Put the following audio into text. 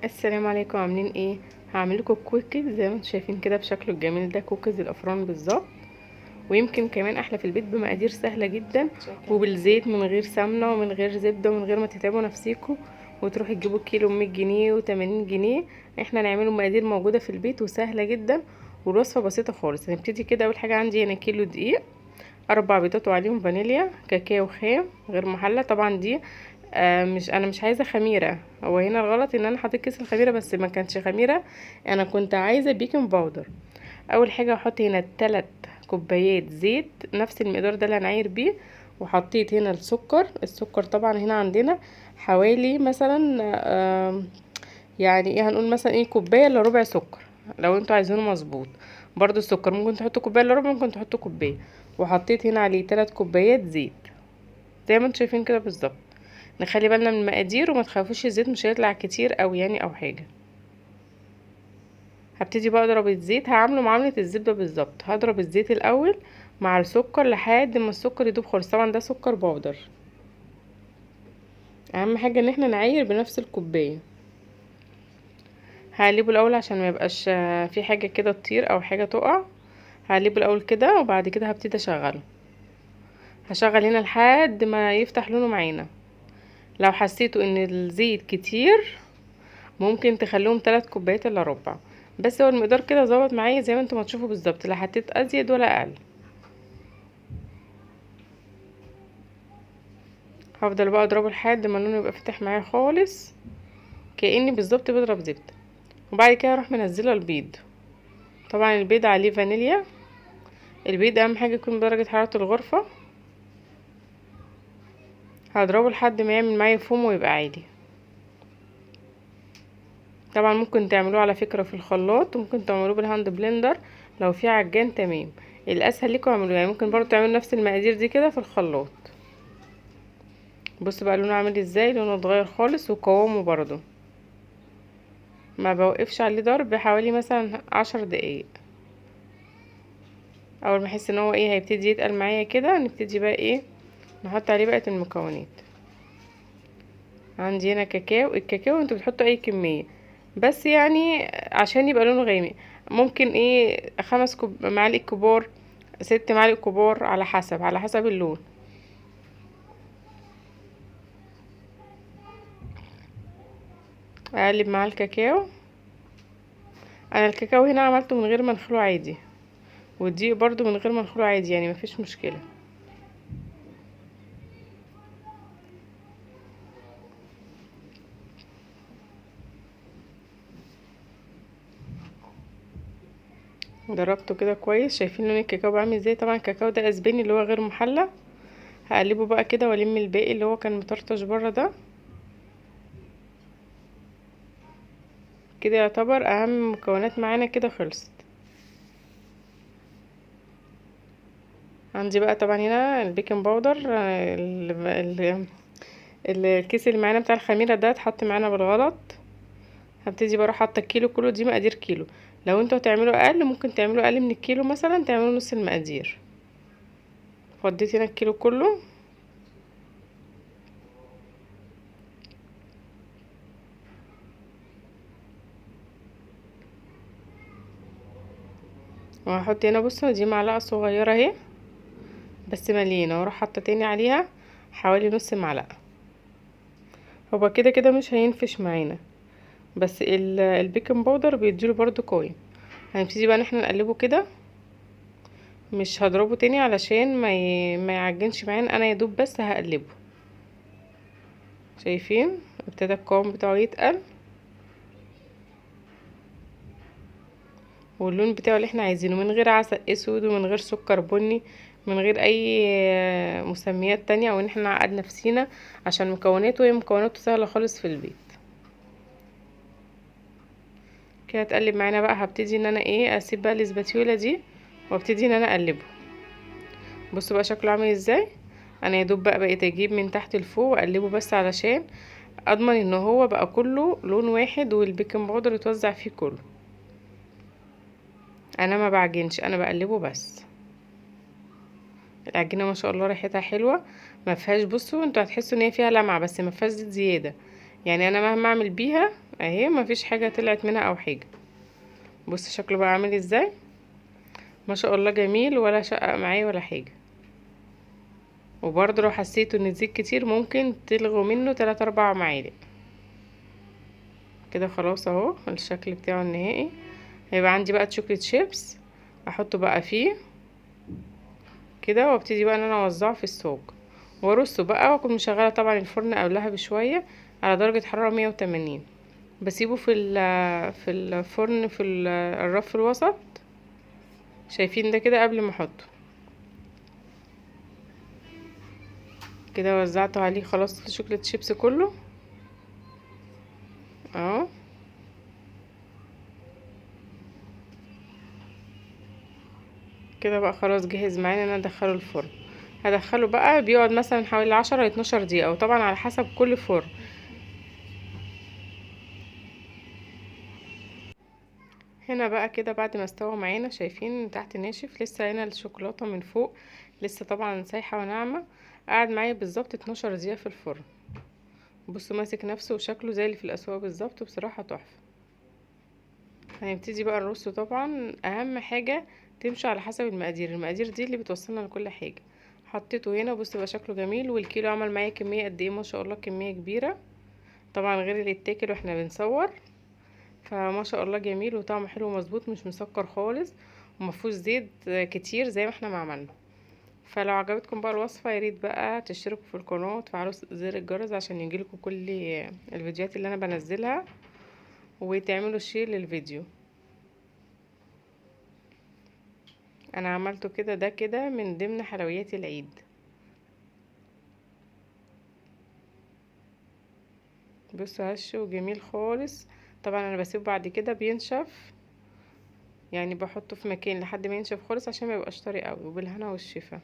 السلام عليكم، عاملين ايه؟ هعمل لكم كوكيز زي ما انتم شايفين كده بشكله الجميل ده، كوكيز الافران بالظبط. ويمكن كمان احلى في البيت بمقادير سهله جدا، وبالزيت من غير سمنه ومن غير زبده ومن غير ما تتعبوا نفسيكم وتروحوا تجيبوا كيلو 100 جنيه و80 جنيه. احنا نعمله مقادير موجوده في البيت وسهله جدا، والوصفه بسيطه خالص. هنبتدي كده. اول حاجه عندي هنا كيلو دقيق، 4 بيضات وعليهم فانيليا، كاكاو خام غير محلى طبعا دي. مش عايزه خميره. هو هنا الغلط ان انا حطيت كيس الخميره بس ما كانش خميره، انا كنت عايزه بيكنج باودر. اول حاجه هحط هنا 3 كوبايات زيت، نفس المقدار ده اللي هنعاير بيه. وحطيت هنا السكر طبعا هنا عندنا حوالي مثلا يعني ايه، هنقول مثلا ايه، كوبايه الا ربع سكر. لو انتوا عايزينه مظبوط برضو السكر ممكن تحطوا كوبايه الا ربع، ممكن تحطوا كوبايه. وحطيت هنا عليه 3 كوبايات زيت زي ما انتوا شايفين كده بالظبط. نخلي بالنا من المقادير وما تخافوش الزيت مش هيطلع كتير قوي يعني او حاجه. هبتدي بقى اضرب الزيت، هعمله معامله الزبده بالظبط. هضرب الزيت الاول مع السكر لحد ما السكر يدوب خالص. طبعا ده سكر بودر. اهم حاجه ان احنا نعاير بنفس الكوبايه. هقلبه الاول عشان ما يبقاش في حاجه كده تطير او حاجه تقع. هقلبه الاول كده وبعد كده هبتدي اشغله. هشغل هنا لحد ما يفتح لونه معانا. لو حسيتوا ان الزيت كتير ممكن تخليهم 3 كوبايات الا ربع. بس هو المقدار كده ظبط معايا زي ما انتم هتشوفوا بالظبط، لا حطيت ازيد ولا اقل. هفضل بقى اضربه لحد ما لونه يبقى فاتح معايا خالص، كاني بالظبط بضرب زبده. وبعد كده اروح منزله البيض. طبعا البيض عليه فانيليا. البيض اهم حاجه يكون بدرجه حراره الغرفه. هضربه لحد ما يعمل معايا فوم ويبقى عادي. طبعا ممكن تعملوه على فكره في الخلاط، وممكن تعملوه بالهاند بلندر. لو في عجان تمام، الاسهل لكم اعملوه. يعني ممكن برضو تعملوا نفس المقادير دي كده في الخلاط. بصوا بقى لونه عامل ازاي، لونه اتغير خالص وقوامه برضو. ما بوقفش عليه ضرب حوالي مثلا 10 دقايق. اول ما احس ان هو ايه هيبتدي يتقل معايا كده، نبتدي بقى ايه، نحط عليه بقى المكونات. عندي هنا كاكاو. الكاكاو انتوا بتحطوا اي كمية، بس يعني عشان يبقى لونه غامق ممكن ايه 5 معالق كبار، 6 معالق كبار، على حسب اللون. اقلب مع الكاكاو. انا الكاكاو هنا عملته من غير منخله عادي، والدقيق برضو من غير منخله عادي، يعني مفيش مشكلة. ضربته كده كويس. شايفين لون الكاكاو بعمل ازاي؟ طبعا الكاكاو ده اسباني اللي هو غير محلى. هقلبه بقى كده والم الباقي اللي هو كان مطرطش بره ده. كده يعتبر اهم مكونات معانا كده خلصت. عندي بقى طبعا هنا البيكنج باودر. الكيس اللي معانا بتاع الخميره ده اتحط معانا بالغلط. هبتدي بقى اروح حاطه الكيلو كله، دي مقادير كيلو. لو انتوا هتعملوا اقل ممكن تعملوا اقل من الكيلو، مثلا تعملوا نص المقادير. فضيت هنا الكيلو كله. وهحط هنا، بصوا دي معلقه صغيره اهي بس مليانه، واروح حاطه تاني عليها حوالي نص معلقه. هو كده كده مش هينفش معانا، بس البيكنج باودر بيديله برضو قوي. هنبتدي بقى ان احنا نقلبه كده. مش هضربه تاني علشان ما يعجنش معانا، انا يدوب بس هقلبه. شايفين ابتدى القوام بتاعه يتقل، واللون بتاعه اللي احنا عايزينه، من غير عسل اسود ومن غير سكر بني، من غير اي مسميات تانية او ان احنا نعقد نفسينا. عشان مكوناته، هي مكوناته سهلة خالص في البيت. كده اتقلب معانا بقى. هبتدي ان انا ايه اسيب بقى الاسباتيولا دي وابتدي ان انا اقلبه. بصوا بقى شكله عامل ازاي. انا يا دوب بقى بقيت اجيب من تحت لفوق واقلبه بس علشان اضمن ان هو بقى كله لون واحد والبيكنج باودر يتوزع فيه كله. انا ما بعجنش، انا بقلبه بس. العجينه ما شاء الله ريحتها حلوه، ما فيهاش، بصوا انتوا هتحسوا ان هي فيها لمعه بس ما فيهاش زيت زياده. يعني انا مهما اعمل بيها اهي مفيش حاجه طلعت منها او حاجه. بص شكله بقى عامل ازاي، ما شاء الله جميل، ولا شقق معايا ولا حاجه. وبرضه لو حسيتوا ان الزيت كتير ممكن تلغوا منه 3 4 معالق. كده خلاص اهو الشكل بتاعه النهائي. هيبقى عندي بقى شوكليت شيبس، احطه بقى فيه كده، وابتدي بقى ان انا اوزعه في الصاج وارصه بقى، واكون مشغله طبعا الفرن قبلها بشويه على درجه حراره 180. بسيبه في الفرن في الرف الوسط. شايفين ده كده قبل ما احطه كده. وزعته عليه خلاص الشوكليت شيبس كله اهو. كده بقى خلاص جهز معايا ان انا ادخله الفرن. هدخله بقى بيقعد مثلا حوالي 10 12 دقيقه، وطبعا على حسب كل فرن. هنا بقى كده بعد ما استوى معانا، شايفين تحت ناشف لسه، هنا الشوكولاته من فوق لسه طبعا سايحه وناعمه. قعد معايا بالظبط 12 دقيقه في الفرن. بصوا ماسك نفسه وشكله زي اللي في الاسواق بالظبط، بصراحه تحفه. هنبتدي بقى نرصه. طبعا اهم حاجه تمشي على حسب المقادير، المقادير دي اللي بتوصلنا لكل حاجه. حطيته هنا، بص بقى شكله جميل. والكيلو عمل معايا كميه قد ايه، ما شاء الله كميه كبيره طبعا، غير اللي يتاكل واحنا بنصور. فما شاء الله جميل وطعمه حلو مظبوط، مش مسكر خالص، ومفيهوش زيت كتير زي ما احنا ما عملنا. فلو عجبتكم بقى الوصفه، يا ريت بقى تشتركوا في القناه وتفعلوا زر الجرس عشان يجيلكم كل الفيديوهات اللي انا بنزلها، وتعملوا شير للفيديو. انا عملته كده، ده كده من ضمن حلويات العيد. بصوا هش وجميل خالص. طبعا انا بسيبه بعد كده بينشف، يعني بحطه في مكان لحد ما ينشف خالص عشان ما يبقاش طري قوي. وبالهنا والشفا.